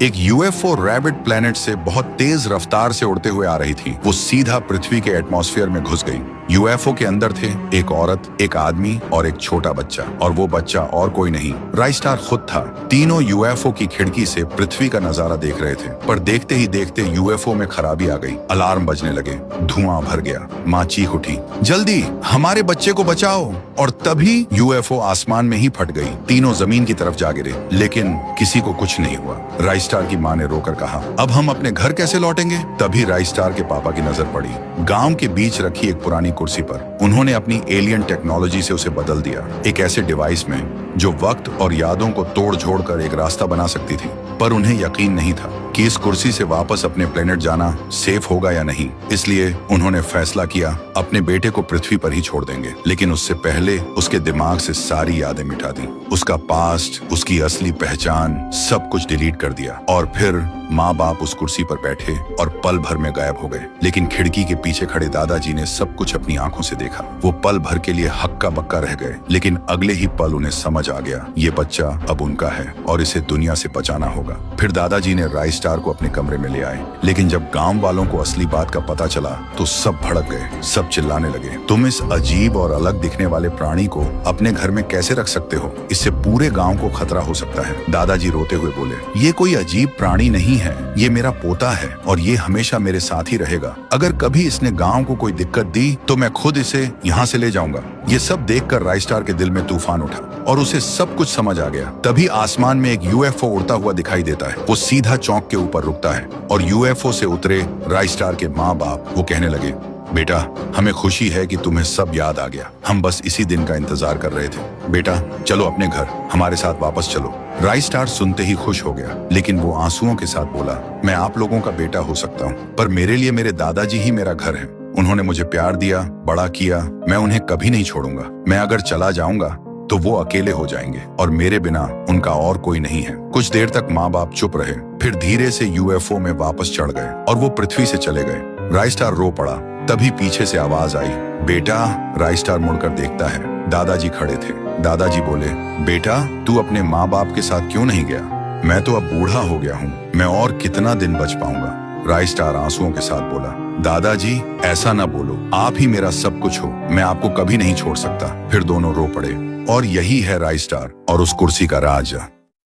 एक UFO rabbit planet से बहुत तेज रफ्तार से उड़ते हुए आ रही थी। वो सीधा पृथ्वी के एटमॉस्फेयर में घुस गई। यूएफओ के अंदर थे एक औरत, एक आदमी और एक छोटा बच्चा, और वो बच्चा और कोई नहीं, राइस्टार खुद था। तीनों यूएफओ की खिड़की से पृथ्वी का नजारा देख रहे थे, पर देखते ही देखते यूएफओ में खराबी आ गई। अलार्म बजने लगे, धुआं भर गया। माँ चीख उठी, जल्दी हमारे बच्चे को बचाओ। और तभी यूएफओ आसमान में ही फट गई। तीनों जमीन की तरफ जा गिरे, लेकिन किसी को कुछ नहीं हुआ। राइस्टार की माँ ने रोकर कहा, अब हम अपने घर कैसे लौटेंगे? तभी राइस्टार के पापा की नजर पड़ी गांव के बीच रखी एक पुरानी कुर्सी पर। उन्होंने अपनी एलियन टेक्नोलॉजी से उसे बदल दिया, एक ऐसे डिवाइस में जो वक्त और यादों को तोड़ झोड़ कर एक रास्ता बना सकती थी। पर उन्हें यकीन नहीं था कि इस कुर्सी से वापस अपने प्लेनेट जाना सेफ होगा या नहीं। इसलिए उन्होंने फैसला किया अपने बेटे को पृथ्वी पर ही छोड़ देंगे, लेकिन उससे पहले उसके दिमाग से सारी यादें मिटा दी। उसका पास्ट, उसकी असली पहचान, सब कुछ डिलीट कर दिया। और फिर माँ बाप उस कुर्सी पर बैठे और पल भर में गायब हो गए। लेकिन खिड़की के पीछे खड़े दादाजी ने सब कुछ अपनी आंखों से देखा। वो पल भर के लिए हक्का बक्का रह गए, लेकिन अगले ही पल उन्हें समझ आ गया, ये बच्चा अब उनका है और इसे दुनिया से बचाना होगा। फिर दादाजी ने राइस्टार को अपने कमरे में ले आए, लेकिन जब गांव वालों को असली बात का पता चला तो सब भड़क गए। सब चिल्लाने लगे, तुम इस अजीब और अलग दिखने वाले प्राणी को अपने घर में कैसे रख सकते हो? इससे पूरे गांव को खतरा हो सकता है। दादाजी रोते हुए बोले, ये कोई अजीब प्राणी नहीं है, ये मेरा पोता है और ये हमेशा मेरे साथ ही रहेगा। अगर कभी इसने गांव को कोई दिक्कत दी तो मैं खुद इसे यहाँ से ले जाऊंगा। ये सब देखकर राइस्टार के दिल में तूफान उठा और उसे सब कुछ समझ आ गया। तभी आसमान में एक यूएफओ उड़ता हुआ दिखाई देता है। वो सीधा चौक के ऊपर रुकता है और यूएफओ से उतरे राइस्टार के माँ बाप वो कहने लगे, बेटा हमें खुशी है कि तुम्हें सब याद आ गया। हम बस इसी दिन का इंतजार कर रहे थे। बेटा चलो अपने घर, हमारे साथ वापस चलो। राइस्टार सुनते ही खुश हो गया, लेकिन वो आंसुओं के साथ बोला, मैं आप लोगों का बेटा हो सकता हूँ, पर मेरे लिए मेरे दादाजी ही मेरा घर है। उन्होंने मुझे प्यार दिया, बड़ा किया, मैं उन्हें कभी नहीं छोड़ूंगा। मैं अगर चला जाऊंगा तो वो अकेले हो जाएंगे और मेरे बिना उनका और कोई नहीं है। कुछ देर तक माँ बाप चुप रहे, फिर धीरे से यूएफओ में वापस चढ़ गए और वो पृथ्वी से चले गए। राइस्टार रो पड़ा। तभी पीछे से आवाज आई, बेटा। राइस्टार मुड़कर देखता है, दादाजी खड़े थे। दादाजी बोले, बेटा तू अपने माँ बाप के साथ क्यों नहीं गया? मैं तो अब बूढ़ा हो गया हूँ, मैं और कितना दिन बच पाऊंगा? राइस्टार आंसुओं के साथ बोला, दादाजी ऐसा ना बोलो, आप ही मेरा सब कुछ हो, मैं आपको कभी नहीं छोड़ सकता। फिर दोनों रो पड़े और यही है राइस्टार और उस कुर्सी का राज।